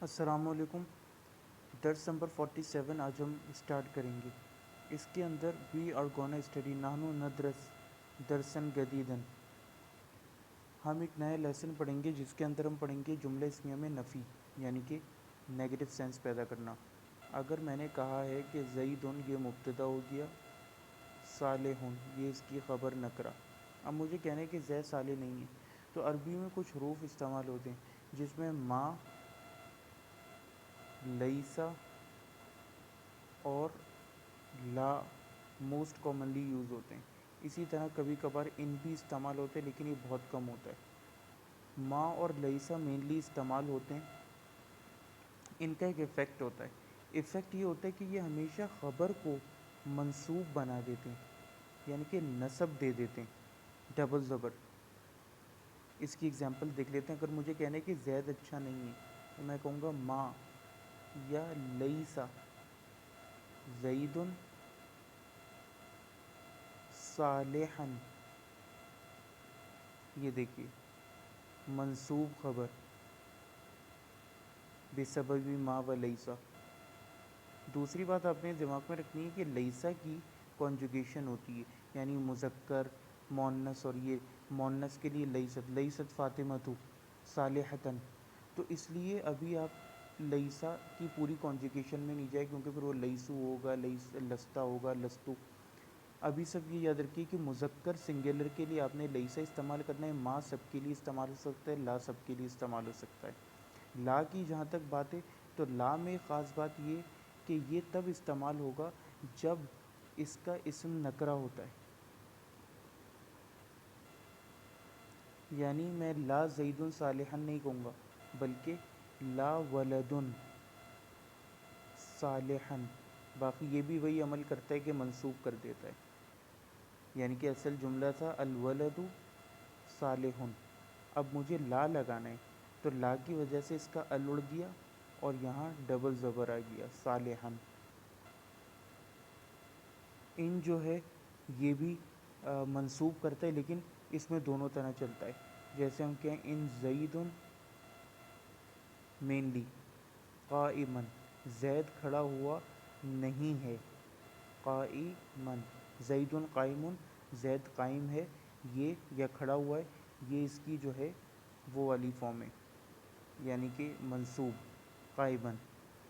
السلام علیکم۔ درس نمبر 47 آج ہم اسٹارٹ کریں گے۔ اس کے اندر وی آر گونا اسٹڈی نحنو ندرس درسن جدیدن۔ ہم ایک نیا لیسن پڑھیں گے جس کے اندر ہم پڑھیں گے جملہ اسمیہ میں نفی یعنی کہ نیگیٹو سینس پیدا کرنا۔ اگر میں نے کہا ہے کہ زیدن یہ مبتدا ہو گیا، صالحن یہ اس کی خبر نکرہ، اب مجھے کہنا ہے کہ زید صالح نہیں ہے، تو عربی میں کچھ حروف استعمال ہوتے ہیں جس میں ما، لیسا اور لا موسٹ کامنلی یوز ہوتے ہیں۔ اسی طرح کبھی کبھار ان بھی استعمال ہوتے ہیں لیکن یہ بہت کم ہوتا ہے۔ ما اور لیسا مینلی استعمال ہوتے ہیں۔ ان کا ایک ایفیکٹ ہوتا ہے، ایفیکٹ یہ ہوتا ہے کہ یہ ہمیشہ خبر کو منصوب بنا دیتے ہیں یعنی کہ نصب دے دیتے ہیں، ڈبل زبر۔ اس کی اگزامپل دیکھ لیتے ہیں۔ اگر مجھے کہنا ہے کہ زید اچھا نہیں ہے تو میں کہوں گا ما یا لیسا زیدن صالحا۔ یہ دیکھیے منصوب خبر بسبب ما و لیسا۔ دوسری بات آپ نے دماغ میں رکھنی ہے کہ لیسا کی کانجوگیشن ہوتی ہے یعنی مذکر مؤنث، اور یہ مؤنث کے لیے لیست فاطمۃ صالحتن، تو اس لیے ابھی آپ لیسا کی پوری کانجوگیشن میں نہیں جائے کیونکہ پھر وہ لیسو ہوگا، لستا ہوگا، لستو۔ ابھی سب یہ یاد رکھیے کہ مذکر سنگولر کے لیے آپ نے لیسا استعمال کرنا ہے، ما سب کے لیے استعمال ہو سکتا ہے، لا سب کے لیے استعمال ہو سکتا ہے۔ لا کی جہاں تک بات ہے تو لا میں خاص بات یہ کہ یہ تب استعمال ہوگا جب اس کا اسم نکرہ ہوتا ہے، یعنی میں لا زیدن صالحا نہیں کہوں گا بلکہ لا ولدن صالحا۔ باقی یہ بھی وہی عمل کرتا ہے کہ منسوب کر دیتا ہے، یعنی کہ اصل جملہ تھا الولد صالح، اب مجھے لا لگانا ہے تو لا کی وجہ سے اس کا ال اڑ گیا اور یہاں ڈبل زبر آ گیا صالحا۔ ان جو ہے یہ بھی منسوب کرتا ہے لیکن اس میں دونوں طرح چلتا ہے، جیسے ہم کہیں ان زیدن مینلی قائما، زید کھڑا ہوا نہیں ہے، قائما زیدن قائم، زید قائم ہے، یہ یا کھڑا ہوا ہے، یہ اس کی جو ہے وہ والی فارم ہے یعنی کہ منصوب قائما،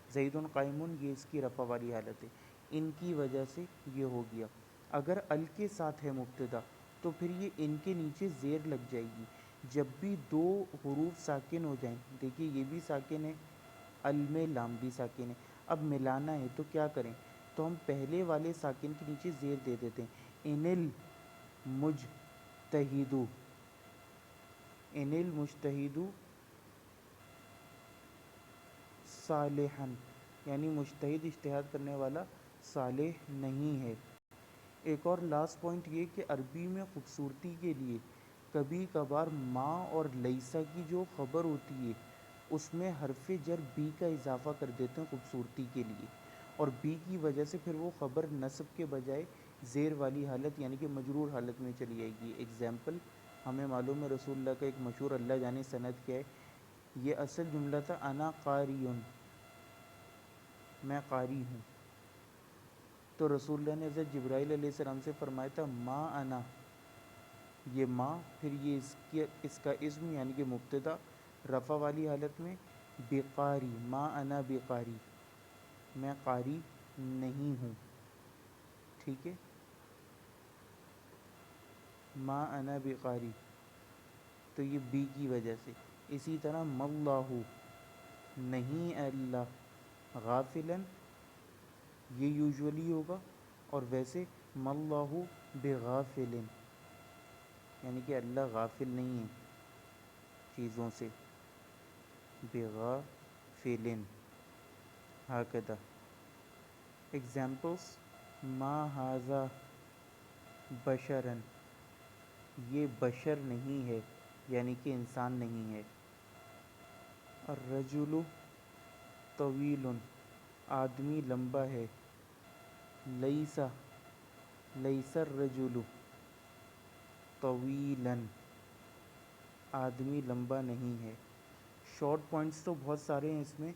زیدن قائم یہ اس کی رفع والی حالت ہے۔ ان کی وجہ سے یہ ہو گیا۔ اگر ال کے ساتھ ہے مبتدا تو پھر یہ ان کے نیچے زیر لگ جائے گی۔ جب بھی دو حروف ساکن ہو جائیں، دیکھیے یہ بھی ساکن ہے، ال میں لام بھی ساکن ہے، اب ملانا ہے تو کیا کریں، تو ہم پہلے والے ساکن کے نیچے زیر دے دیتے ہیں، ان المجتہد، ان المجتہد صالحا، یعنی مجتہد اجتہاد کرنے والا صالح نہیں ہے۔ ایک اور لاسٹ پوائنٹ یہ کہ عربی میں خوبصورتی کے لیے کبھی کبھار ما اور لیسا کی جو خبر ہوتی ہے اس میں حرف جر بی کا اضافہ کر دیتے ہیں خوبصورتی کے لیے، اور بی کی وجہ سے پھر وہ خبر نصب کے بجائے زیر والی حالت یعنی کہ مجرور حالت میں چلی جائے گی۔ اگزامپل ہمیں معلوم ہے رسول اللہ کا ایک مشہور اللہ جانے سند کیا ہے، یہ اصل جملہ تھا انا قاریٌ، میں قاری ہوں، تو رسول اللہ نے حضرت جبرائیل علیہ السلام سے فرمایا تھا ما انا، یہ ما پھر یہ اس کا اسم یعنی کہ مبتدا رفع والی حالت میں، بقاری ما انا بقاری، میں قاری نہیں ہوں، ٹھیک ہے، ما انا بقاری، تو یہ بی کی وجہ سے۔ اسی طرح ماللہ نہیں اللہ، غافلاً یہ یوزولی ہوگا، اور ویسے ماللہ بغافل، یعنی کہ اللہ غافل نہیں ہے چیزوں سے، بغافل ہکذا۔ ایگزامپلس ما ھذا بشرا، یہ بشر نہیں ہے یعنی کہ انسان نہیں ہے۔ الرجل طویل، آدمی لمبا ہے، لیسا الرجل طویلا، آدمی لمبا نہیں ہے۔ شارٹ پوائنٹس تو بہت سارے ہیں اس میں،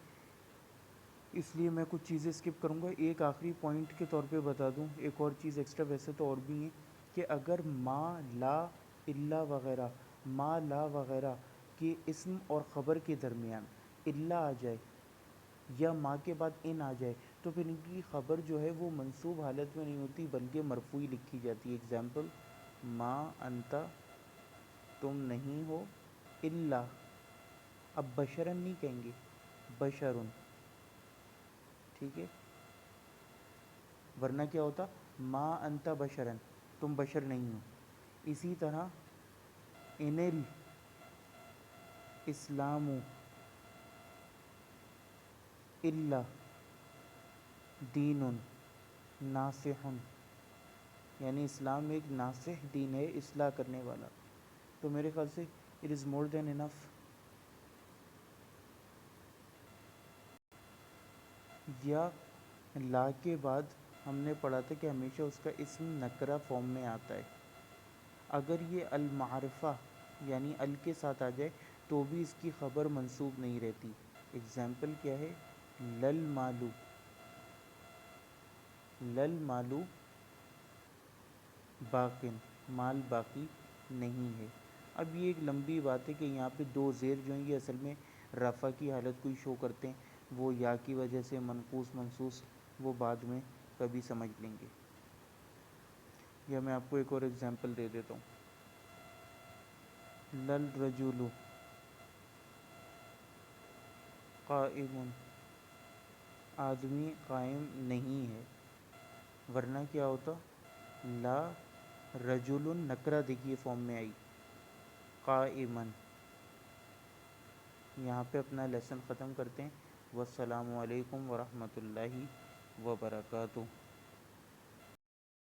اس لیے میں کچھ چیزیں اسکپ کروں گا. ایک آخری پوائنٹ کے طور پہ بتا دوں ایک اور چیز ایکسٹرا، ویسے تو اور بھی ہیں، کہ اگر ما لا الا وغیرہ، ما لا وغیرہ کے اسم اور خبر کے درمیان الا آ جائے یا ما کے بعد ان آ جائے تو پھر ان کی خبر جو ہے وہ منصوب حالت میں نہیں ہوتی بلکہ مرفوعی لکھی جاتی ہے. اگزامپل ما انتا، تم نہیں ہو، الا، اب بشرن نہیں کہیں گے، بشرن، ٹھیک ہے، ورنہ کیا ہوتا ما انتا بشرن، تم بشر نہیں ہو. اسی طرح انل اسلام الا دین ناصح، یعنی اسلام ایک ناصح دین ہے، اصلاح کرنے والا. تو میرے خیال سے اٹ از مور دین انف. یا لا کے بعد ہم نے پڑھا تھا کہ ہمیشہ اس کا اسم نکرہ فارم میں آتا ہے. اگر یہ المعرفہ یعنی ال کے ساتھ آ جائے تو بھی اس کی خبر منصوب نہیں رہتی. اگزامپل کیا ہے، لل مالو، لل مالو باقن، مال باقی نہیں ہے. اب یہ ایک لمبی بات ہے کہ یہاں پہ دو زیر جو ہیں یہ اصل میں رفع کی حالت کو ہی شو کرتے ہیں، وہ یا کی وجہ سے منقوص منصوص وہ بعد میں کبھی سمجھ لیں گے. یا میں آپ کو ایک اور ایگزامپل دے دیتا ہوں، لل رجل قائم، آدمی قائم نہیں ہے، ورنہ کیا ہوتا لا رجل نکرہ دیکھیے فارم میں آئی، قائمن. یہاں پہ اپنا لیسن ختم کرتے ہیں. والسلام علیکم ورحمۃ اللہ وبرکاتہ.